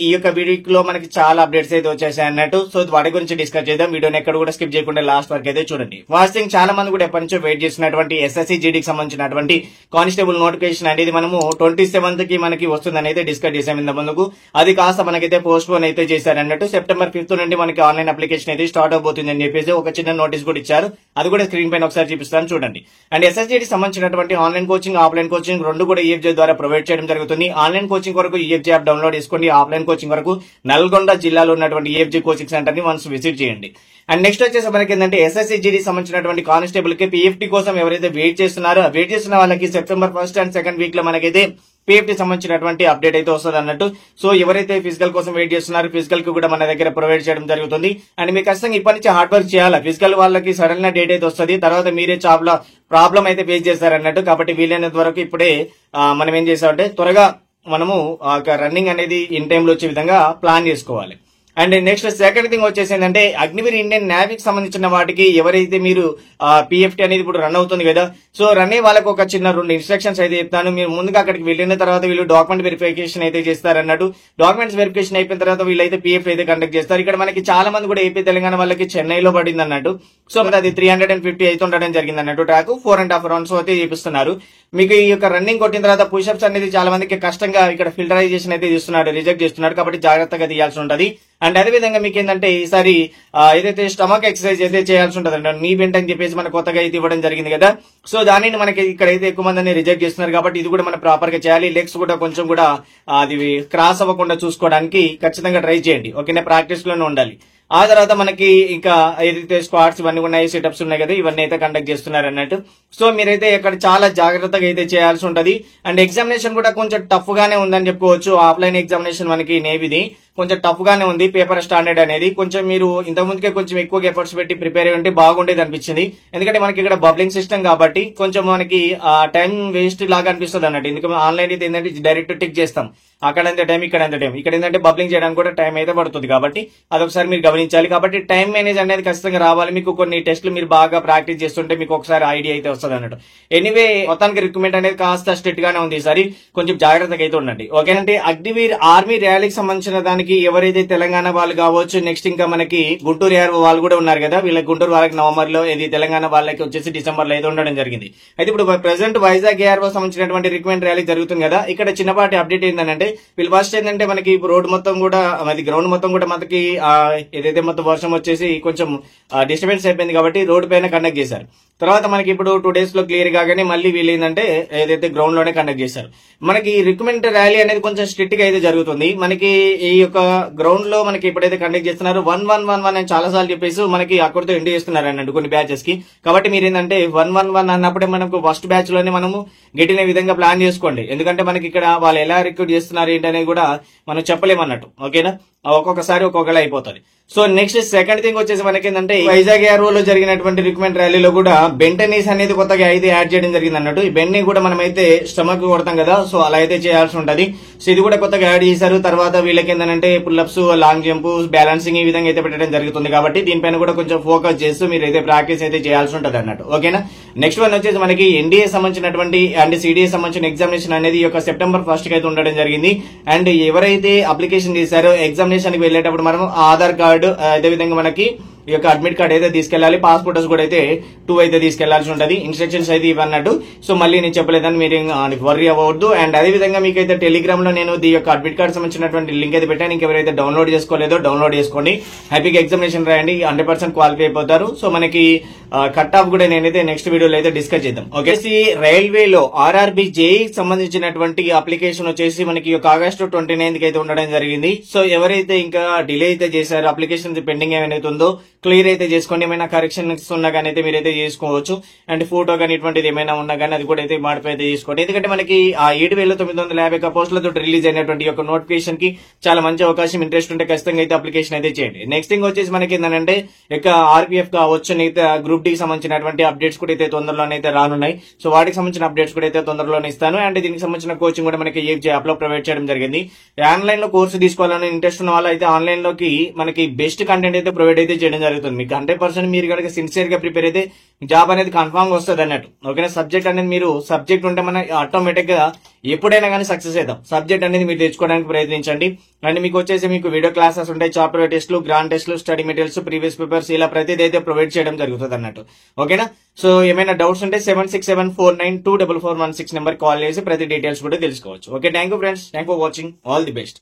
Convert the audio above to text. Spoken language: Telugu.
ఈ యొక్క వీడియోలో మనకి చాలా అప్డేట్స్ అయితే వచ్చేసాయి అన్నట్టు. సో వాటి గురించి డిస్కస్ చేద్దాం. వీడియోని ఎక్కడ కూడా స్కిప్ చేయకుండా లాస్ట్ వరకు అయితే చూడండి. ఫస్ట్ థింగ్, చాలా మంది కూడా ఎప్పటి నుంచో వెయిట్ చేసినటువంటి ఎస్ఎస్సి జీడీకి సంబంధించినటువంటి కానిస్టేబుల్ నోటిఫికేషన్ అనేది మనము 27th కి మనకి వస్తుందని అయితే డిస్కస్ చేసాం ఇంత ముందుకు. అది కాస్త మనకైతే పోస్ట్ పోన్ అయితే చేశారు అన్నట్టు. September 5th నుండి మనకి ఆన్లైన్ అప్లికేషన్ అయితే స్టార్ట్ అవబోతుంది అని చెప్పేసి ఒక చిన్న నోటీస్ కూడా ఇచ్చారు. అది కూడా స్క్రీన్ పైన ఒకసారి చూపిస్తాను చూడండి. అండ్ ఎస్ఎస్జీకి సంబంధించినటువంటి ఆన్లైన్ కోచింగ్, ఆఫ్లైన్ కోచింగ్ రెండు కూడా ఈఎఫ్జే ద్వారా ప్రొవైడ్ చేయడం జరుగుతుంది. ఆన్లైన్ కోచింగ్ వరకు ఈఎఫ్జే యాప్ డౌన్లోడ్ చేసుకోండి. ఆఫ్లైన్ కోచింగ్ వరకు నల్గొండ జిల్లాలో ఉన్నటువంటి ఈఎఫ్జే కోచింగ్ సెంటర్ ని వన్స్ విజిట్ చేయండి. అండ్ నెక్స్ట్ వచ్చేసి మనకి ఏంటంటే ఎస్ఎస్సి జీడీ సంబంధించినటువంటి కానిస్టేబుల్ కి పీఎఫ్టీ కోసం ఎవరైతే వెయిట్ చేస్తున్నారో వెయిట్ చేస్తున్న వాళ్ళకి September 1st and 2nd week లో మనకైతే పీఎఫ్టీ సంబంధించినటువంటి అప్డేట్ అయితే వస్తుంది అన్నట్టు. సో ఎవరైతే ఫిజికల్ కోసం వెయిట్ చేస్తున్నారో ఫిజికల్ కి కూడా మన దగ్గర ప్రొవైడ్ చేయడం జరుగుతుంది. అండ్ మీకు ఖచ్చితంగా ఇప్పటి నుంచి హార్డ్ వర్క్ చేయాలి. ఫిజికల్ వాళ్ళకి సడన్ గా డేట్ అయితే వస్తుంది, తర్వాత మీరే జాబ్ లో ప్రాబ్లం అయితే ఫేస్ చేస్తారన్నట్టు. కాబట్టి వీలైనంత వరకు ఇప్పుడే మనం ఏం చేసామంటే త్వరగా మనము రన్నింగ్ అనేది ఇన్ టైంలో వచ్చే విధంగా ప్లాన్ చేసుకోవాలి. అండ్ నెక్స్ట్ సెకండ్ థింగ్ వచ్చేసి ఏంటంటే అగ్నివీర్ ఇండియన్ నేవీకి సంబంధించిన వాటికి ఎవరైతే మీరు పీఎఫ్టీ అనేది ఇప్పుడు రన్ అవుతుంది కదా, సో రన్ అయ్యే వాళ్ళకి ఒక చిన్న 2 ఇన్స్ట్రక్షన్స్ అయితే చెప్తాను. మీరు ముందుగా అక్కడికి వెళ్ళిన తర్వాత వీళ్ళు డాక్యుమెంట్ వెరిఫికేషన్ అయితే చేస్తారు అన్నట్టు. డాక్యుమెంట్స్ వెరిఫికేషన్ అయిపోయిన తర్వాత వీళ్ళైతే పీఎఫ్టీ అయితే కండక్ట్ చేస్తారు. ఇక్కడ మనకి చాలా మంది కూడా ఏపీ తెలంగాణ వాళ్ళకి చెన్నైలో పడింది అన్నట్టు. సో అది 350 అయితే ఉండడం జరిగింది అన్నట్టు. ట్రాక్ 4.5 rounds అయితే చేపిస్తున్నారు. మీకు ఈ యొక్క రన్నింగ్ కొట్టిన తర్వాత పుషప్స్ అనేది చాలా మందికి కష్టంగా ఇక్కడ ఫిల్టరైజేషన్ అయితే చేస్తున్నాడు, రిజెక్ట్ చేస్తున్నాడు. కాబట్టి జాగ్రత్తగా తీయాల్సి ఉంటది. అండ్ అదే విధంగా మీకు ఏంటంటే ఈసారి ఏదైతే స్టమక్ ఎక్సర్సైజ్ అయితే చేయాల్సి ఉంటుంది అంటే నీ బెంట్ అని చెప్పేసి మనకు కొత్తగా అయితే ఇవ్వడం జరిగింది కదా. సో దానిని మనకి ఇక్కడైతే ఎక్కువ మందిని రిజెక్ట్ చేస్తున్నారు. కాబట్టి ఇది కూడా మనం ప్రాపర్ గా చేయాలి. లెగ్స్ కూడా కొంచెం కూడా అది క్రాస్ అవ్వకుండా చూసుకోవడానికి ఖచ్చితంగా ట్రై చేయండి. ఓకేనా, ప్రాక్టీస్ లోనే ఉండాలి. ఆ తర్వాత మనకి ఇంకా ఏదైతే స్క్వాట్స్ ఇవన్నీ ఉన్నాయి, సిటప్స్ ఉన్నాయి కదా, ఇవన్నీ అయితే కండక్ట్ చేస్తున్నారు అన్నట్టు. సో మీరైతే ఇక్కడ చాలా జాగ్రత్తగా అయితే చేయాల్సి ఉంటది. అండ్ ఎగ్జామినేషన్ కూడా కొంచెం టఫ్ గానే ఉందని చెప్పుకోవచ్చు. ఆఫ్లైన్ ఎగ్జామినేషన్ మనకి నేవిది కొంచెం టఫ్ గానే ఉంది. పేపర్ స్టాండర్డ్ అనేది కొంచెం మీరు ఇంతకు ముందుకే కొంచెం ఎక్కువ ఎఫర్ట్స్ పెట్టి ప్రిపేర్ అయ్యి ఉంటే బాగుండేది అనిపించింది. ఎందుకంటే మనకి ఇక్కడ బబ్లింగ్ సిస్టమ్ కాబట్టి కొంచెం మనకి టైం వేస్ట్ లాగా అనిపిస్తుంది అన్నట్టు. ఎందుకంటే ఆన్లైన్ అయితే ఏంటంటే డైరెక్ట్ టిక్ చేస్తాం, అక్కడ ఎంత టైం ఇక్కడ ఎంత టైం, ఇక్కడ ఏంటంటే బబ్లింగ్ చేయడానికి కూడా టైం అయితే పడుతుంది. కాబట్టి అదొకసారి మీరు గమనించాలి. కాబట్టి టైం మేనేజ్ అనేది ఖచ్చితంగా రావాలి. మీకు కొన్ని టెస్టులు మీరు బాగా ప్రాక్టీస్ చేస్తుంటే మీకు ఒకసారి ఐడియా అయితే వస్తుంది అన్నట్టు. ఎనీవే మొత్తానికి రిక్రూట్మెంట్ అనేది కాస్త స్ట్రిక్ట్ గానే ఉంది ఈసారి, కొంచెం జాగ్రత్తగా అయితే ఉండండి. ఓకేనంటే అగ్నివీర్ ఆర్మీ ర్యాలీకి సంబంధించిన దానికి ఎవరైతే తెలంగాణ వాళ్ళు కావచ్చు, నెక్స్ట్ ఇంకా మనకి గుంటూరు యార్ వాళ్ళు కూడా ఉన్నారు కదా, వీళ్ళకి గుంటూరు వాళ్ళకి నవంబర్ లో, ఇది తెలంగాణ వాళ్ళకి వచ్చేసి డిసెంబర్ లో అయితే ఉండడం జరిగింది. అయితే ఇప్పుడు ప్రెసెంట్ వైజాగ్ ఏఆర్ఓ సంబంధించినటువంటి రిక్రూట్మెంట్ ర్యాలీ జరుగుతుంది కదా. ఇక్కడ చిన్నపాటి అప్డేట్ ఏంటంటే వీళ్ళు ఫస్ట్ ఏంటంటే మనకి రోడ్ మొత్తం కూడా అది గ్రౌండ్ మొత్తం కూడా మనకి ఏదైతే మొత్తం వర్షం వచ్చేసి కొంచెం డిస్టర్బెన్స్ అయిపోయింది కాబట్టి రోడ్డు పైన కండక్ట్ చేశారు. తర్వాత మనకి ఇప్పుడు 2 days లో క్లియర్ కాగానే మళ్ళీ వీళ్ళు ఏంటంటే ఏదైతే గ్రౌండ్ లోనే కండక్ట్ చేశారు. మనకి రిక్రూట్మెంట్ ర్యాలీ అనేది కొంచెం స్ట్రిక్ట్ గా అయితే జరుగుతుంది. మనకి ఈ యొక్క గ్రౌండ్ లో మనకి ఎప్పుడైతే కండక్ట్ చేస్తున్నారు 1-1-1-1 అని చాలా సార్లు చెప్పేసి మనకి అక్కడితో ఎండ్ చేస్తున్నారు అన్నట్టు కొన్ని బ్యాచెస్ కి. కాబట్టి మీరు ఏంటంటే 1-1-1 అన్నప్పుడే మనకు ఫస్ట్ బ్యాచ్ లోనే మనము గెటిన విధంగా ప్లాన్ చేసుకోండి. ఎందుకంటే మనకి ఇక్కడ వాళ్ళు ఎలా రిక్రూట్ చేస్తున్నారు ఏంటి అనేది కూడా మనం చెప్పలేమన్నట్టు. ఓకేనా, ఒక్కొక్కసారి ఒక్కొక్కలా అయిపోతుంది. సో నెక్స్ట్ సెకండ్ థింగ్ వచ్చేసి మనకి ఏంటంటే వైజాగ్ ఏఆర్ఓలో జరిగినటువంటి రిక్రూట్మెంట్ ర్యాలీలో కూడా బెంటనీస్ అనేది కొత్తగా అయితే యాడ్ చేయడం జరిగింది అన్నట్టు. ఈ బెండ్ ని కూడా మనం అయితే స్టమక్ కొడతాం కదా, సో అలా అయితే చేయాల్సి ఉంటది. సో ఇది కూడా కొత్తగా యాడ్ చేశారు. తర్వాత వీళ్ళకి ఏంటంటే పుల్అప్స్, లాంగ్ జంప్, బ్యాలెన్సింగ్ ఈ విధంగా అయితే పెట్టడం జరుగుతుంది. కాబట్టి దీనిపైన కూడా కొంచెం ఫోకస్ చేస్తూ మీరు అయితే ప్రాక్టీస్ అయితే చేయాల్సి ఉంటది అన్నట్టు. ఓకేనా, నెక్స్ట్ వన్ వచ్చేసి మనకి ఎన్డీఏ సంబంధించినటువంటి అండ్ సిడిఏ సంబంధించిన ఎగ్జామినేషన్ అనేది ఈ యొక్క September 1st కి అయితే ఉండడం జరిగింది. అండ్ ఎవరైతే అప్లికేషన్ చేశారో ఎగ్జామినేషన్ కి వెళ్ళేటప్పుడు మనం ఆధార్ కార్డు, అదేవిధంగా మనకి ఈ యొక్క అడ్మిట్ కార్డ్ అయితే తీసుకెళ్లాలి. పాస్పోర్ట్స్ కూడా అయితే 2 అయితే తీసుకెళ్లాల్సి ఉంటది. ఇన్స్ట్రక్షన్స్ అయితే ఇవన్నట్టు. సో మళ్ళీ నేను చెప్పలేదని మీరు వర్రీ అవ్వద్దు. అండ్ అదే విధంగా మీకు అయితే టెలిగ్రామ్ లో నేను ఈ యొక్క అడ్మిట్ కార్డ్ సంబంధించినటువంటి లింక్ అయితే పెట్టాను. ఇంకెవరైతే డౌన్లోడ్ చేసుకోలేదో డౌన్లోడ్ చేసుకోండి. హ్యాపీగా ఎగ్జామినేషన్ రాయండి, 100% క్వాలిఫై అయిపోతారు. సో మనకి కట్ ఆఫ్ కూడా నేనైతే నెక్స్ట్ వీడియోలో అయితే డిస్కస్ చేద్దాం. ఓకే, రైల్వేలో ఆర్ఆర్బి జేఈ సంబంధించినటువంటి అప్లికేషన్ వచ్చేసి మనకి ఈ యొక్క August 29th కి అయితే ఉండడం జరిగింది. సో ఎవరైతే ఇంకా డిలే అయితే చేశారో అప్లికేషన్ పెండింగ్ ఏమైతే ఉందో క్లియర్ అయితే చేసుకోండి. ఏమైనా కరెక్షన్స్ ఉన్నా కానీ అయితే మీరైతే చేసుకోవచ్చు. అండ్ ఫోటో కానీ ఇటువంటిది ఏమైనా ఉన్నా కానీ అది కూడా అయితే మాడిఫై అయితే చేసుకోండి. ఎందుకంటే మనకి ఆ 7,950 పోస్టులతో రిలీజ్ అయినటువంటి యొక్క నోటిఫికేషన్ కి చాలా మంచి అవకాశం. ఇంట్రెస్ట్ ఉంటే ఖచ్చితంగా అయితే అప్లికేషన్ అయితే చేయండి. నెక్స్ట్ థింగ్ వచ్చేసి మనకి ఏంటంటే ఇక ఆర్పీఎఫ్ కావచ్చు, అయితే గ్రూప్ డి సంబంధించినటువంటి అప్డేట్స్ కూడా అయితే తొందరలోనే అయితే రానున్నాయి. సో వాటికి సంబంధించిన అప్డేట్స్ కూడా అయితే తొందరలోనే ఇస్తాను. అండ్ దీనికి సంబంధించిన కోచింగ్ కూడా మనకి ఏఎఫ్జే యాప్ లో ప్రొవైడ్ చేయడం జరిగింది. ఆన్లైన్ లో కోర్సు తీసుకోవాలని ఇంట్రెస్ట్ ఉన్న వాళ్ళు అయితే ఆన్లైన్ లోకి మనకి బెస్ట్ కంటెంట్ అయితే ప్రొవైడ్ అయితే చేయడం జరిగింది. జరుగుతుంది. మీకు 100% మీరు కనుక సిన్సియర్ గా ప్రిపేర్ అయితే జాబ్ అనేది కన్ఫామ్ గా వస్తుంది అన్నట్టు. ఓకేనా, సబ్జెక్ట్ అనేది మీరు సబ్జెక్ట్ ఉంటే మన ఆటోమేటిక్ గా ఎప్పుడైనా కానీ సక్సెస్ అవుతాం. సబ్జెక్ట్ అనేది మీరు తెచ్చుకోవడానికి ప్రయత్నించండి. అండ్ మీకు వచ్చేసి మీకు వీడియో క్లాసెస్ ఉంటాయి, చాప్టర్ టెస్ట్లు, గ్రాండ్ టెస్ట్లు, స్టడీ మెటీరియల్స్, ప్రీవియస్ పేపర్స్, ఇలా ప్రతిదీ అయితే ప్రొవైడ్ చేయడం జరుగుతుంది అన్నట్టు. ఓకేనా, సో ఏమైనా డౌట్స్ ఉంటే 7674924416 నెంబర్ కాల్ చేసి ప్రతి డీటెయిల్స్ కూడా తెలుసుకోవచ్చు. Okay, thank you friends, thank for watching, all the best.